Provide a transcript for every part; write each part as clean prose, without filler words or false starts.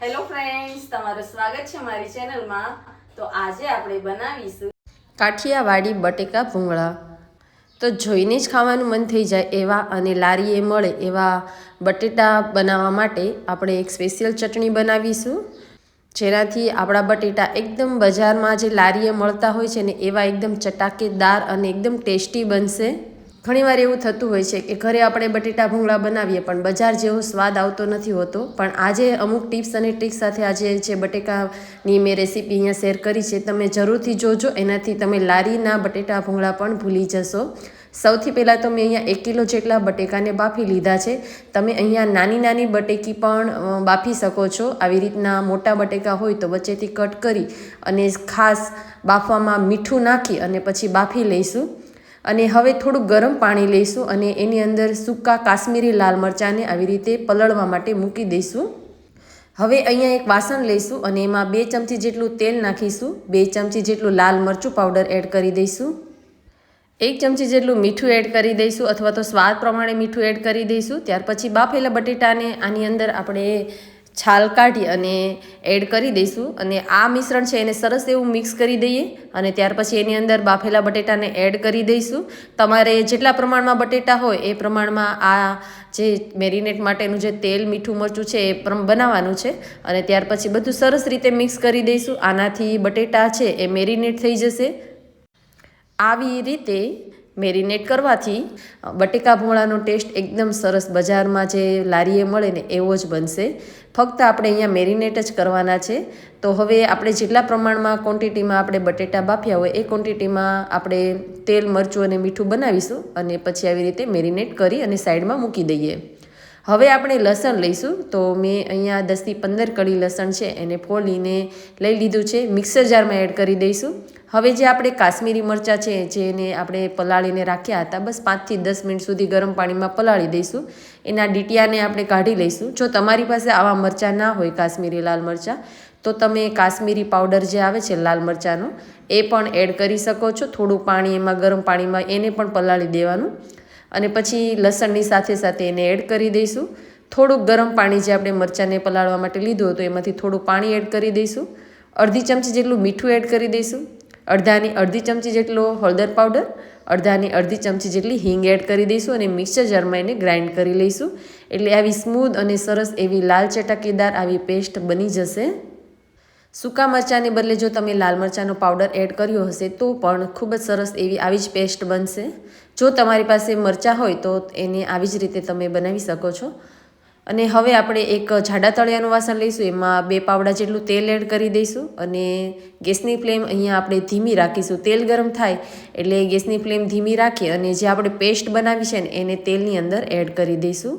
Hello friends, તમારું સ્વાગત છે મારી ચેનલમાં. તો આજે આપણે બનાવીશું કાઠિયાવાડી બટેકા ભૂંગળા. તો જોઈને જ ખાવાનું મન થઈ જાય એવા અને લારીએ મળે એવા બટેટા બનાવવા માટે આપણે એક સ્પેશિયલ ચટણી બનાવીશું, જેનાથી આપણા બટેટા એકદમ બજારમાં જે લારીએ મળતા હોય છે ને એવા એકદમ ચટાકેદાર અને એકદમ ટેસ્ટી બનશે. ઘણીવાર એવું થતું હોય છે કે ઘરે આપણે બટેટા ભૂંગળા બનાવીએ પણ બજાર જેવો સ્વાદ આવતો નથી હોતો. પણ આજે અમુક ટિપ્સ અને ટ્રિક્સ સાથે આજે જે બટેકાની મેં રેસીપી અહીંયા શેર કરી છે, તમે જરૂરથી જોજો. એનાથી તમે લારીના બટેટા ભૂંગળા પણ ભૂલી જશો. સૌથી પહેલાં તો મેં અહીંયા 1 કિલો જેટલા બટેકાને બાફી લીધા છે. તમે અહીંયા નાની નાની બટેકી પણ બાફી શકો છો. આવી રીતના મોટા બટેકા હોય તો વચ્ચેથી કટ કરી અને ખાસ બાફવામાં મીઠું નાખી અને પછી બાફી લઈશું. અને હવે થોડું ગરમ પાણી લઈશું અને એની અંદર સૂકા કાશ્મીરી લાલ મરચાંને આવી રીતે પલળવા માટે મૂકી દઈશું. હવે અહીંયા એક વાસણ લઈશું અને એમાં 2 ચમચી જેટલું તેલ નાખીશું. 2 ચમચી જેટલું લાલ મરચું પાવડર એડ કરી દઈશું. 1 ચમચી જેટલું મીઠું એડ કરી દઈશું અથવા તો સ્વાદ પ્રમાણે મીઠું એડ કરી દઈશું. ત્યાર પછી બાફેલા બટેટાને આની અંદર આપણે છાલ કાઢી અને એડ કરી દઈશું અને આ મિશ્રણ છે એને સરસ એવું મિક્સ કરી દઈએ અને ત્યાર પછી એની અંદર બાફેલા બટેટાને એડ કરી દઈશું. તમારે જેટલા પ્રમાણમાં બટેટા હોય એ પ્રમાણમાં આ જે મેરિનેટ માટેનું જે તેલ, મીઠું, મરચું છે એ બનાવવાનું છે અને ત્યાર પછી બધું સરસ રીતે મિક્સ કરી દઈશું. આનાથી બટેટા છે એ મેરિનેટ થઈ જશે. આવી રીતે મેરિનેટ કરવાથી બટેકા ભૂંગળાનો ટેસ્ટ એકદમ સરસ બજારમાં જે લારીએ મળે ને એવો જ બનશે. ફક્ત આપણે અહીંયા મેરિનેટ જ કરવાના છે. તો હવે આપણે જેટલા પ્રમાણમાં ક્વોન્ટિટીમાં આપણે બટેટા બાફ્યા હોય એ ક્વોન્ટિટીમાં આપણે તેલ, મરચું અને મીઠું બનાવીશું અને પછી આવી રીતે મેરિનેટ કરી અને સાઈડમાં મૂકી દઈએ. હવે આપણે લસણ લઈશું. તો મેં અહીંયા 10 થી 15 કળી લસણ છે એને ફોલીને લઈ લીધું છે. મિક્સર જારમાં એડ કરી દઈશું. હવે જે આપણે કાશ્મીરી મરચાં છે જેને આપણે પલાળીને રાખ્યા હતા, બસ 5 થી 10 મિનિટ સુધી ગરમ પાણીમાં પલાળી દઈશું. એના ડીટીયાને આપણે કાઢી લઈશું. જો તમારી પાસે આવા મરચાં ના હોય, કાશ્મીરી લાલ મરચાં, તો તમે કાશ્મીરી પાવડર જે આવે છે લાલ મરચાંનો એ પણ એડ કરી શકો છો. થોડું પાણી એમાં ગરમ પાણીમાં એને પણ પલાળી દેવાનું અને પછી લસણની સાથે સાથે એને એડ કરી દઈશું. થોડુંક ગરમ પાણી જે આપણે મરચાંને પલાળવા માટે લીધું હતું એમાંથી થોડું પાણી એડ કરી દઈશું. અડધી ચમચી જેટલું મીઠું એડ કરી દઈશું. અડધી ચમચી જેટલો હળદર પાવડર, અડધી ચમચી જેટલી હિંગ એડ કરી દઈશું અને મિક્સર જારમાં એને ગ્રાઇન્ડ કરી લઈશું. એટલે આવી સ્મૂધ અને સરસ એવી લાલ ચટાકેદાર આવી પેસ્ટ બની જશે. સૂકા મરચાંને બદલે જો તમે લાલ મરચાંનો પાવડર એડ કર્યો હશે તો પણ ખૂબ જ સરસ એવી આવી જ પેસ્ટ બનશે. જો તમારી પાસે મરચાં હોય તો એને આવી જ રીતે તમે બનાવી શકો છો. અને હવે આપણે એક જાડા તળિયાનું વાસણ લઈશું. એમાં 2 પાવડા જેટલું તેલ એડ કરી દઈશું અને ગેસની ફ્લેમ અહીંયા આપણે ધીમી રાખીશું. તેલ ગરમ થાય એટલે ગેસની ફ્લેમ ધીમી રાખી અને જે આપણે પેસ્ટ બનાવી છે ને એને તેલની અંદર એડ કરી દઈશું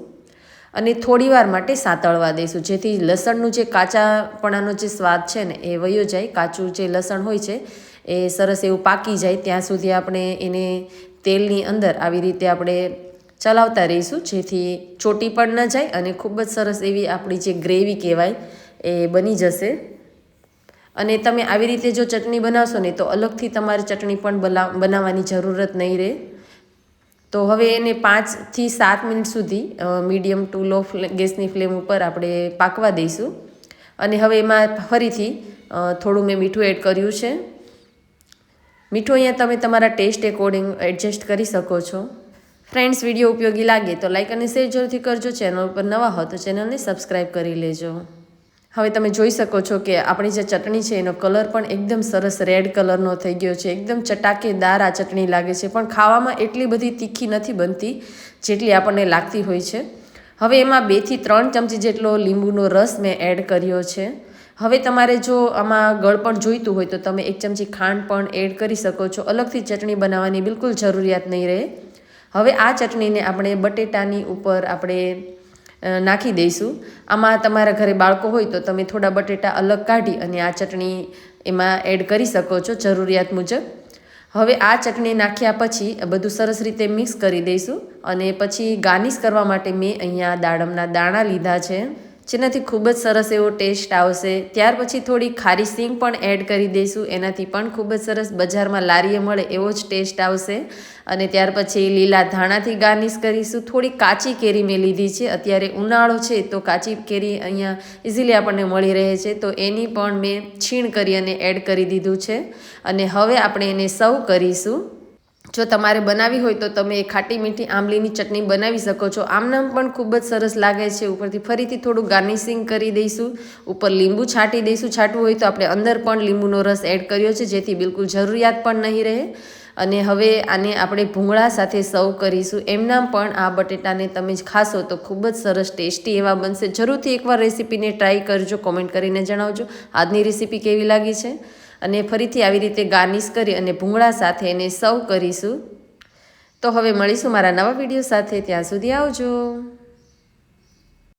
અને થોડી વાર માટે સાતળવા દઈશું, જેથી લસણનું જે કાચાપણાનો જે સ્વાદ છે ને એ વયો જાય. કાચું જે લસણ હોય છે એ સરસ એવું પાકી જાય ત્યાં સુધી આપણે એને તેલની અંદર આવી રીતે આપણે ચલાવતા રહીશું, જેથી ચોટી પણ ન જાય અને ખૂબ જ સરસ એવી આપણી જે ગ્રેવી કહેવાય એ બની જશે. અને તમે આવી રીતે જો ચટણી બનાવશો ને તો અલગથી તમારે ચટણી પણ બનાવવાની જરૂરત નહીં રહે. તો હવે એને 5 થી 7 મિનિટ સુધી મીડિયમ ટુ લો ગેસની ફ્લેમ ઉપર આપણે પાકવા દઈશું. અને હવે એમાં ફરીથી થોડું મેં મીઠું એડ કર્યું છે. મીઠું અહીંયા તમે તમારા ટેસ્ટ એકોર્ડિંગ એડજસ્ટ કરી શકો છો. ફ્રેન્ડ્સ, વિડીયો ઉપયોગી લાગે તો લાઇક અને શેર જરૂરથી કરજો. ચેનલ પર નવા હો તો ચેનલને સબસ્ક્રાઈબ કરી લેજો. હવે તમે જોઈ શકો છો કે આપણી જે ચટણી છે એનો કલર પણ એકદમ સરસ રેડ કલરનો થઈ ગયો છે. એકદમ ચટાકેદાર આ ચટણી લાગે છે, પણ ખાવામાં એટલી બધી તીખી નથી બનતી જેટલી આપણને લાગતી હોય છે. હવે એમાં 2 થી 3 ચમચી જેટલો લીંબુનો રસ મેં એડ કર્યો છે. હવે તમારે જો આમાં ગળપણ જોઈતું હોય તો તમે 1 ચમચી ખાંડ પણ એડ કરી શકો છો. અલગથી ચટણી બનાવવાની બિલકુલ જરૂરિયાત નહીં રહે. હવે આ ચટણીને આપણે બટેટાની ઉપર આપણે નાખી દઈશું. આમાં તમારા ઘરે બાળકો હોય તો તમે થોડા બટેટા અલગ કાઢી અને આ ચટણી એમાં એડ કરી શકો છો જરૂરિયાત મુજબ. હવે આ ચટણી નાખ્યા પછી બધું સરસ રીતે મિક્સ કરી દઈશું અને પછી ગાર્નિશ કરવા માટે મેં અહીંયા દાડમના દાણા લીધા છે. જેનાથી ખૂબ જ સરસ એવો ટેસ્ટ આવશે. ત્યાર પછી થોડી ખારી સિંગ પણ એડ કરી દઈશું, એનાથી પણ ખૂબ જ સરસ બજારમાં લારીએ મળે એવો જ ટેસ્ટ આવશે. અને ત્યાર પછી લીલા ધાણાથી ગાર્નિશ કરીશું. થોડી કાચી કેરી મેં લીધી છે, અત્યારે ઉનાળો છે તો કાચી કેરી અહીંયા ઇઝીલી આપણને મળી રહે છે, તો એની પણ મેં છીણ કરી અને એડ કરી દીધું છે. અને હવે આપણે એને સર્વ કરીશું. જો તમારે બનાવી હોય તો તમે ખાટી મીઠી આંબલીની ચટણી બનાવી શકો છો. આમનામ પણ ખૂબ જ સરસ લાગે છે. ઉપરથી ફરીથી થોડું ગાર્નિશિંગ કરી દઈશું, ઉપર લીંબુ છાંટી દઈશું. છાંટવું હોય તો આપણે અંદર પણ લીંબુનો રસ એડ કર્યો છે, જેથી બિલકુલ જરૂરિયાત પણ નહીં રહે. અને હવે આને આપણે ભૂંગળા સાથે સર્વ કરીશું. એમનામ પણ આ બટેટાને તમે જ ખાશો તો ખૂબ જ સરસ ટેસ્ટી એવા બનશે. જરૂરથી એકવાર રેસીપીને ટ્રાય કરજો, કોમેન્ટ કરીને જણાવજો આજની રેસીપી કેવી લાગી છે. અને ફરીથી આવી રીતે ગાર્નિશ કરી અને ભૂંગળા સાથે એને સર્વ કરીશું. તો હવે મળીશું મારા નવા વિડીયો સાથે. ત્યાં સુધી આવજો.